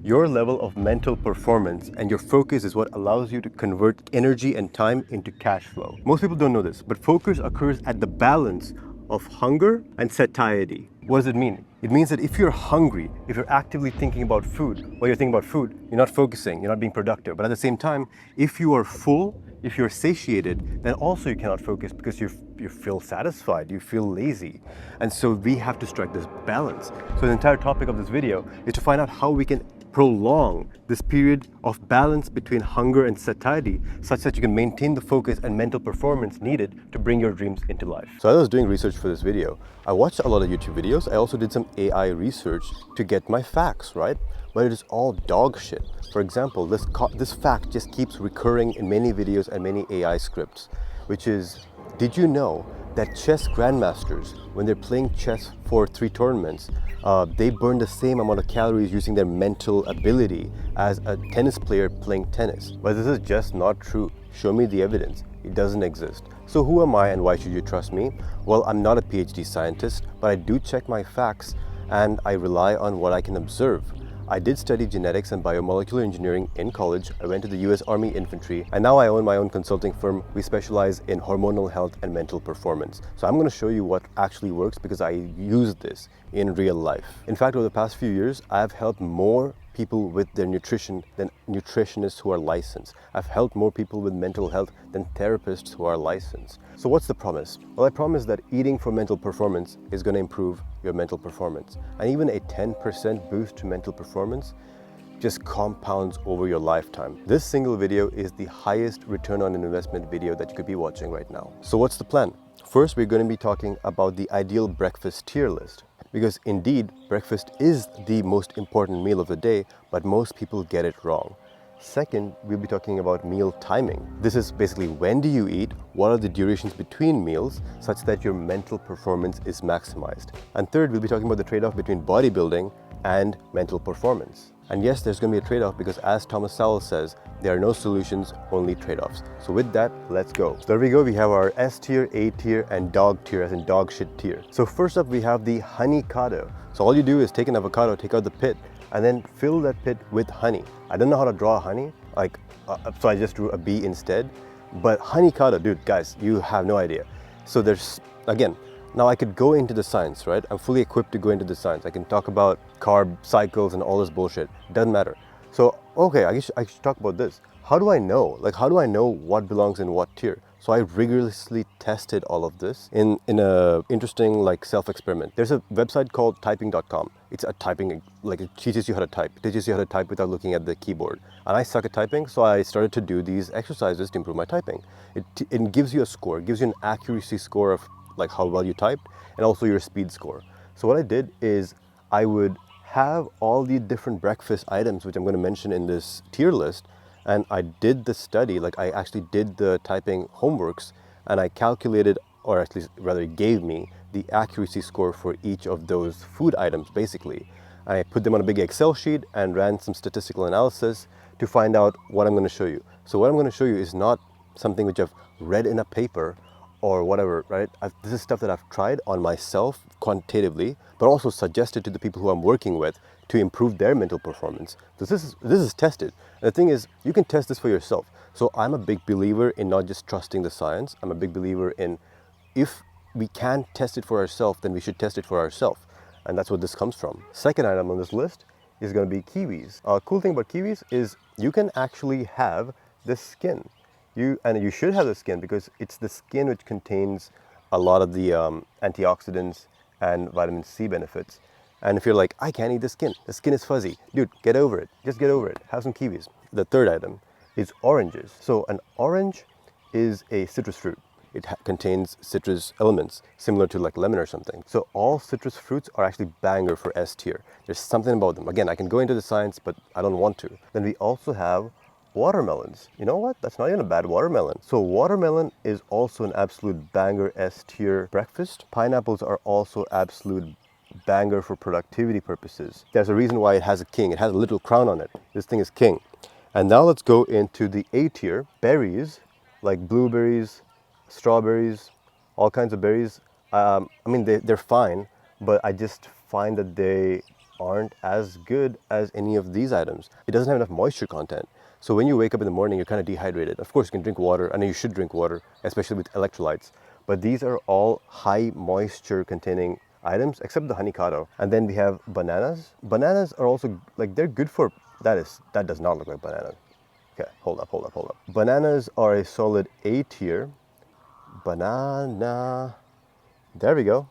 Your level of mental performance and your focus is what allows you to convert energy and time into cash flow. Most people don't know this, but focus occurs at the balance of hunger and satiety. What does it mean? It means that if you're hungry, if you're actively thinking about food, while you're thinking about food, you're not focusing, you're not being productive. But at the same time, if you are full, if you're satiated, then also you cannot focus because you feel satisfied, you feel lazy. And so we have to strike this balance. So the entire topic of this video is to find out how we can prolong this period of balance between hunger and satiety such that you can maintain the focus and mental performance needed to bring your dreams into life. So as I was doing research for this video, I watched a lot of YouTube videos. I also did some AI research to get my facts, right? But it is all dog shit. For example, this fact just keeps recurring in many videos and many AI scripts, which is, did you know that chess grandmasters, when they're playing chess for 3 tournaments, they burn the same amount of calories using their mental ability as a tennis player playing tennis? But this is just not true. Show me the evidence. It doesn't exist. So who am I and why should you trust me? Well, I'm not a PhD scientist, but I do check my facts and I rely on what I can observe. I did study genetics and biomolecular engineering in college. I went to the US Army Infantry, and now I own my own consulting firm. We specialize in hormonal health and mental performance. So I'm going to show you what actually works because I use this in real life. In fact, over the past few years, I've helped more people with their nutrition than nutritionists who are licensed. I've helped more people with mental health than therapists who are licensed. So what's the promise? Well, I promise that eating for mental performance is going to improve your mental performance. And even a 10% boost to mental performance just compounds over your lifetime. This single video is the highest return on investment video that you could be watching right now. So what's the plan? First, we're going to be talking about the ideal breakfast tier list. Because indeed, breakfast is the most important meal of the day, but most people get it wrong. Second, we'll be talking about meal timing. This is basically when do you eat, what are the durations between meals, such that your mental performance is maximized. And third, we'll be talking about the trade-off between bodybuilding and mental performance. And yes, there's going to be a trade-off because as Thomas Sowell says, there are no solutions, only trade-offs. So with that, let's go. So there we go. We have our S tier, A tier, and dog tier, as in dog shit tier. So first up, we have the honeycado. So all you do is take an avocado, take out the pit, and then fill that pit with honey. I don't know how to draw honey, so I just drew a bee instead. But honeycado, dude, guys, you have no idea. So there's, again, now I could go into the science, right? I'm fully equipped to go into the science. I can talk about carb cycles and all this bullshit. Doesn't matter. So, okay, I guess I should talk about this. How do I know? How do I know what belongs in what tier? So I rigorously tested all of this in a interesting self-experiment. There's a website called typing.com. It's a typing, it teaches you how to type. It teaches you how to type without looking at the keyboard. And I suck at typing, so I started to do these exercises to improve my typing. It gives you a score. It gives you an accuracy score of how well you typed, and also your speed score. So what I did is I would have all the different breakfast items, which I'm going to mention in this tier list, and I did the study, I actually did the typing homeworks, and I calculated, or at least rather it gave me, the accuracy score for each of those food items, basically. I put them on a big Excel sheet and ran some statistical analysis to find out what I'm going to show you. So what I'm going to show you is not something which I've read in a paper or whatever, right? This is stuff that I've tried on myself quantitatively, but also suggested to the people who I'm working with to improve their mental performance. So this is tested. And the thing is, you can test this for yourself. So I'm a big believer in not just trusting the science. I'm a big believer in if we can test it for ourselves, then we should test it for ourselves. And that's what this comes from. Second item on this list is going to be kiwis. Cool thing about kiwis is you can actually have the skin. You should have the skin because it's the skin which contains a lot of the antioxidants and vitamin C benefits. And if you're like, I can't eat the skin is fuzzy. Dude, get over it. Just get over it. Have some kiwis. The third item is oranges. So an orange is a citrus fruit. It contains citrus elements, similar to lemon or something. So all citrus fruits are actually banger for S tier. There's something about them. Again, I can go into the science, but I don't want to. Then we also have watermelons. You know what? That's not even a bad watermelon. So watermelon is also an absolute banger S tier breakfast. Pineapples are also absolute banger for productivity purposes. There's a reason why it has a king. It has a little crown on it. This thing is king. And now let's go into the A tier. Berries, like blueberries, strawberries, all kinds of berries. They're fine, but I just find that they aren't as good as any of these items. It doesn't have enough moisture content. So when you wake up in the morning, you're kind of dehydrated. Of course, you can drink water. I know you should drink water, especially with electrolytes. But these are all high moisture containing items, except the honeycotto. And then we have bananas. Bananas are also, like, they're good for, that does not look like banana. Okay, hold up. Bananas are a solid A tier. Banana. There we go.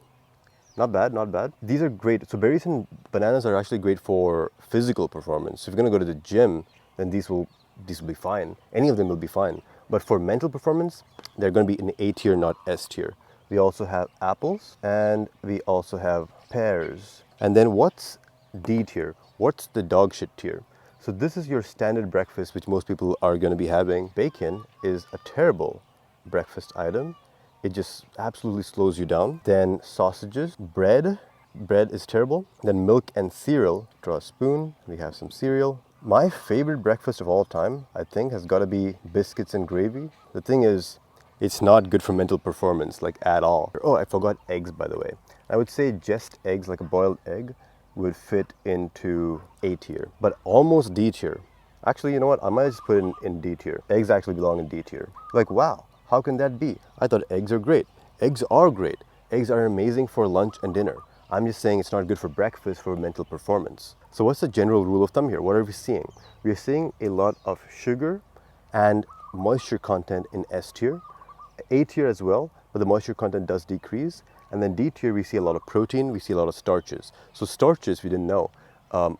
Not bad, not bad. These are great. So berries and bananas are actually great for physical performance. So if you're gonna go to the gym, then these will be fine. Any of them will be fine. But for mental performance, they're gonna be in A tier, not S tier. We also have apples and we also have pears. And then what's D tier? What's the dog shit tier? So this is your standard breakfast, which most people are gonna be having. Bacon is a terrible breakfast item. It just absolutely slows you down. Then sausages, bread is terrible. Then milk and cereal. Draw a spoon, we have some cereal. My favorite breakfast of all time, I think, has got to be biscuits and gravy. The thing is, it's not good for mental performance, like, at all. Oh, I forgot eggs, by the way. I would say just eggs, like a boiled egg, would fit into A tier, but almost D tier. Actually, you know what? I might just put it in D tier. Eggs actually belong in D tier. Like, wow, how can that be? I thought eggs are great. Eggs are great. Eggs are amazing for lunch and dinner. I'm just saying it's not good for breakfast for mental performance. So what's the general rule of thumb here? What are we seeing? We are seeing a lot of sugar and moisture content in S tier, A tier as well, but the moisture content does decrease. And then D tier, we see a lot of protein, we see a lot of starches. So starches, we didn't know,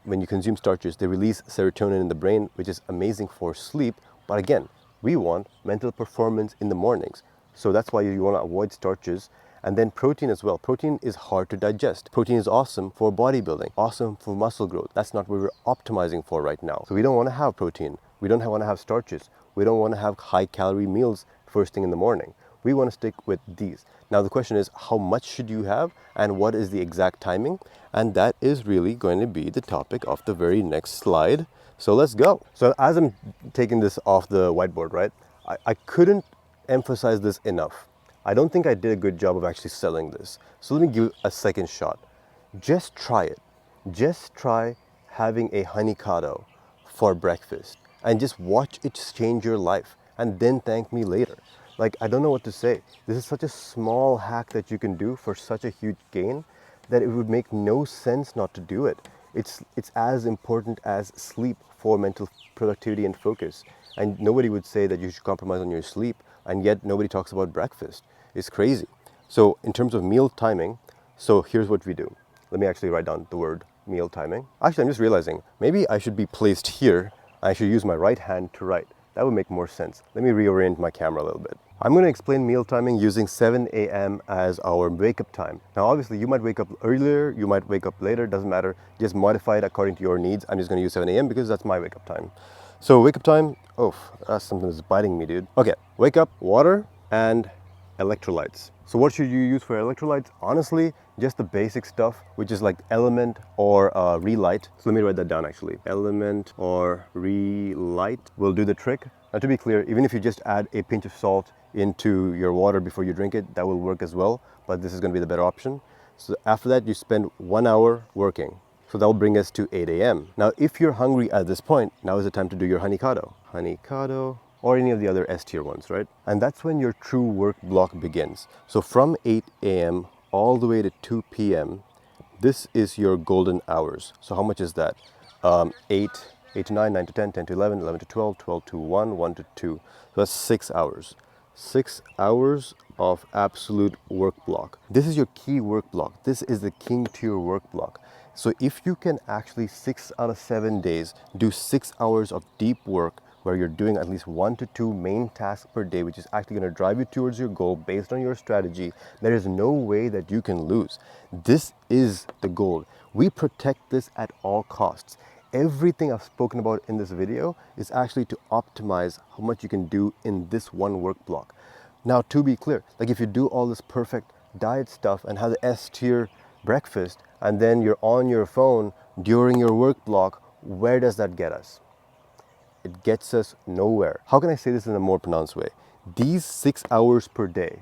when you consume starches, they release serotonin in the brain, which is amazing for sleep. But again, we want mental performance in the mornings. So that's why you want to avoid starches. And then protein as well. Protein is hard to digest. Protein is awesome for bodybuilding, awesome for muscle growth. That's not what we're optimizing for right now. So we don't want to have protein. We don't want to have starches. We don't want to have high calorie meals first thing in the morning. We want to stick with these. Now the question is, how much should you have and what is the exact timing? And that is really going to be the topic of the very next slide. So let's go. So as I'm taking this off the whiteboard, right, I couldn't emphasize this enough. I don't think I did a good job of actually selling this. So let me give it a second shot. Just try it. Just try having a honeycotto for breakfast and just watch it change your life and then thank me later. Like, I don't know what to say. This is such a small hack that you can do for such a huge gain that it would make no sense not to do it. It's as important as sleep for mental productivity and focus. And nobody would say that you should compromise on your sleep, and yet nobody talks about breakfast. It's crazy. So in terms of meal timing, so here's what we do. Let me actually write down the word meal timing. Actually, I'm just realizing maybe I should be placed here. I should use my right hand to write. That would make more sense. Let me reorient my camera a little bit. I'm going to explain meal timing using 7 a.m. as our wake-up time. Now, obviously, you might wake up earlier, you might wake up later, doesn't matter. Just modify it according to your needs. I'm just going to use 7 a.m. because that's my wake-up time. So wake-up time, oh, that's something that's biting me, dude. Okay, wake up, water, and electrolytes. So what should you use for electrolytes? Honestly, just the basic stuff, which is like Element or Relight. So let me write that down actually. Element or Relight will do the trick. Now to be clear, even if you just add a pinch of salt into your water before you drink it, that will work as well, but this is going to be the better option. So after that, you spend 1 hour working. So that will bring us to 8 a.m. Now, if you're hungry at this point, now is the time to do your honeycotto. Honeycotto, or any of the other S tier ones, right? And that's when your true work block begins. So from 8 a.m. all the way to 2 p.m., this is your golden hours. So how much is that? 8 to 9, 9 to 10, 10 to 11, 11 to 12, 12 to 1, 1 to 2. So that's 6 hours. 6 hours of absolute work block. This is your key work block. This is the king to your work block. So if you can actually 6 out of 7 days do 6 hours of deep work where you're doing at least 1 to 2 main tasks per day, which is actually going to drive you towards your goal based on your strategy, there is no way that you can lose. This is the goal. We protect this at all costs. Everything I've spoken about in this video is actually to optimize how much you can do in this one work block. Now, to be clear, like if you do all this perfect diet stuff and have the S tier breakfast and then you're on your phone during your work block, where does that get us? It gets us nowhere. How can I say this in a more pronounced way? These 6 hours per day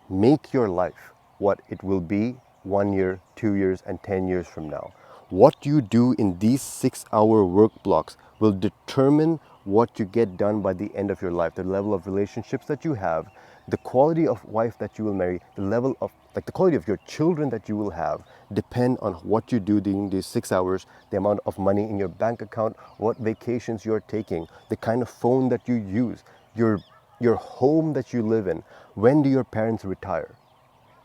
make your life what it will be 1 year, 2 years, and 10 years from now. What you do in these 6-hour work blocks will determine what you get done by the end of your life, the level of relationships that you have, the quality of wife that you will marry, the level of, like the quality of your children that you will have, depend on what you do during these 6 hours, the amount of money in your bank account, what vacations you're taking, the kind of phone that you use, your home that you live in. When do your parents retire?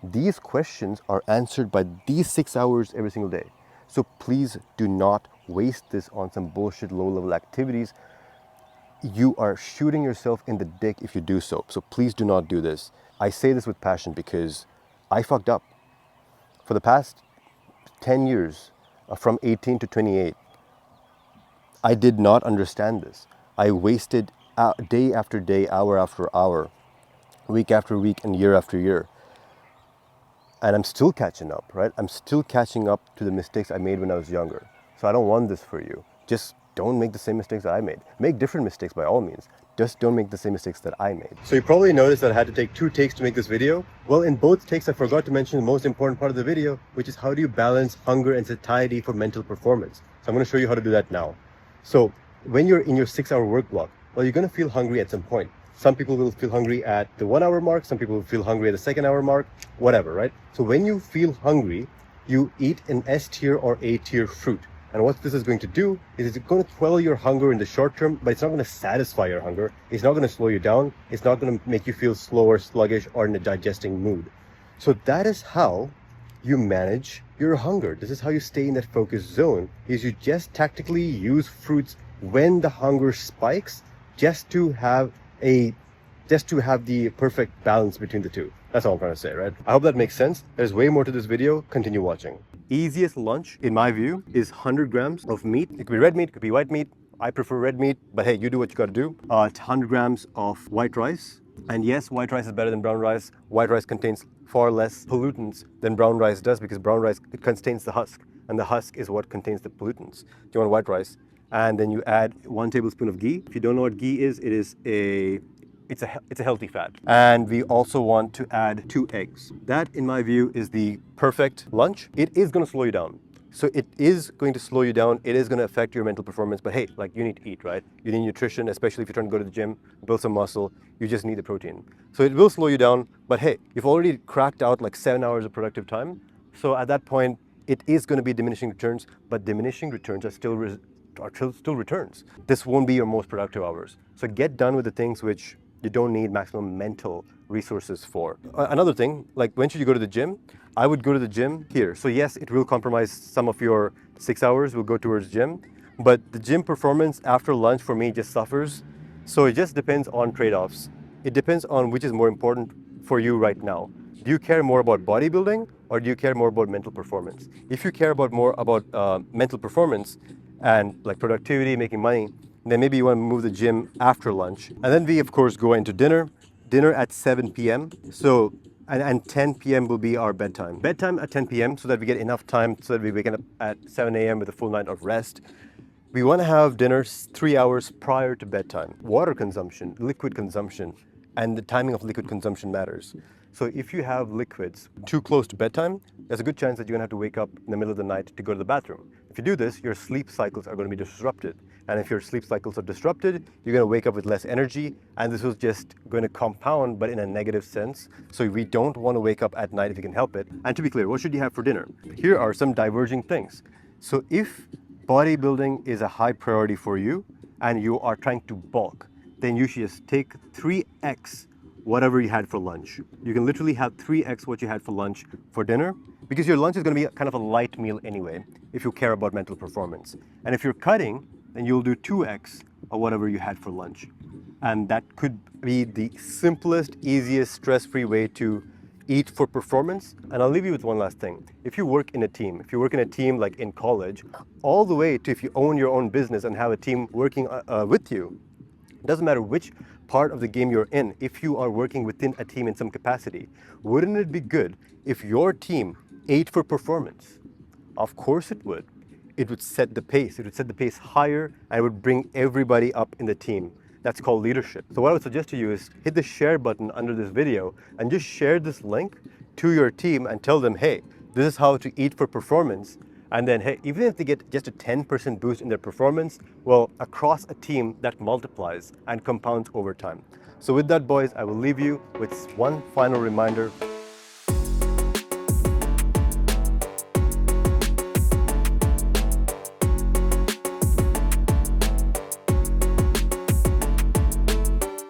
These questions are answered by these 6 hours every single day. So please do not waste this on some bullshit low-level activities. You are shooting yourself in the dick if you do so. So please do not do this. I say this with passion because I fucked up. For the past 10 years, from 18 to 28, I did not understand this. I wasted day after day, hour after hour, week after week, and year after year. And I'm still catching up, right? I'm still catching up to the mistakes I made when I was younger. So I don't want this for you. Just don't make the same mistakes that I made. Make different mistakes by all means. Just don't make the same mistakes that I made. So you probably noticed that I had to take 2 takes to make this video. Well, in both takes, I forgot to mention the most important part of the video, which is how do you balance hunger and satiety for mental performance. So I'm going to show you how to do that now. So when you're in your 6-hour work block, well, you're going to feel hungry at some point. Some people will feel hungry at the 1 hour mark. Some people will feel hungry at the 2nd hour mark, whatever, right? So when you feel hungry, you eat an S tier or A tier fruit. And what this is going to do is it's going to quell your hunger in the short term, but it's not going to satisfy your hunger. It's not going to slow you down. It's not going to make you feel slower, sluggish, or in a digesting mood. So that is how you manage your hunger. This is how you stay in that focus zone, is you just tactically use fruits when the hunger spikes just to have the perfect balance between the two. That's all I'm trying to say, right? I hope that makes sense. There's way more to this video. Continue watching. Easiest lunch, in my view, is 100 grams of meat. It could be red meat, it could be white meat. I prefer red meat, but hey, you do what you gotta do. 100 grams of white rice. And yes, white rice is better than brown rice. White rice contains far less pollutants than brown rice does because brown rice, it contains the husk. And the husk is what contains the pollutants. You want white rice. And then you add 1 tablespoon of ghee. If you don't know what ghee is, it's a healthy fat. And we also want to add 2 eggs. That, in my view, is the perfect lunch. It is going to slow you down. So it is going to slow you down. It is going to affect your mental performance. But hey, like, you need to eat, right? You need nutrition, especially if you're trying to go to the gym, build some muscle. You just need the protein. So it will slow you down. But hey, you've already cracked out like 7 hours of productive time. So at that point, it is going to be diminishing returns. But diminishing returns are still returns. This won't be your most productive hours. So get done with the things which you don't need maximum mental resources for. Another thing, like, when should you go to the gym? I would go to the gym here. So yes, it will compromise some of your 6 hours will go towards gym, but the gym performance after lunch for me just suffers. So it just depends on trade-offs. It depends on which is more important for you right now. Do you care more about bodybuilding or do you care more about mental performance? If you care more about mental performance and like productivity, making money, then maybe you want to move the gym after lunch. And then we, of course, go into dinner at 7 p.m. So, and 10 p.m. will be our bedtime. Bedtime at 10 p.m. so that we get enough time so that we wake up at 7 a.m. with a full night of rest. We want to have dinner 3 hours prior to bedtime. Water consumption, liquid consumption, and the timing of liquid consumption matters. So if you have liquids too close to bedtime, there's a good chance that you're going to have to wake up in the middle of the night to go to the bathroom. If you do this, your sleep cycles are going to be disrupted. And if your sleep cycles are disrupted, you're going to wake up with less energy, and this is just going to compound, but in a negative sense. So we don't want to wake up at night if you can help it. And to be clear, what should you have for dinner? Here are some diverging things. So if bodybuilding is a high priority for you and you are trying to bulk, then you should just take 3x whatever you had for lunch. You can literally have 3x what you had for lunch for dinner, because your lunch is going to be kind of a light meal anyway, if you care about mental performance. And if you're cutting, then you'll do 2x of whatever you had for lunch. And that could be the simplest, easiest, stress-free way to eat for performance. And I'll leave you with one last thing. If you work in a team like in college, all the way to if you own your own business and have a team working with you, it doesn't matter which part of the game you're in, if you are working within a team in some capacity, wouldn't it be good if your team ate for performance? Of course it would. It would set the pace. It would set the pace higher, and it would bring everybody up in the team. That's called leadership. So what I would suggest to you is hit the share button under this video and just share this link to your team and tell them, hey, this is how to eat for performance. And then, hey, even if they get just a 10% boost in their performance, well, across a team that multiplies and compounds over time. So with that, boys, I will leave you with one final reminder.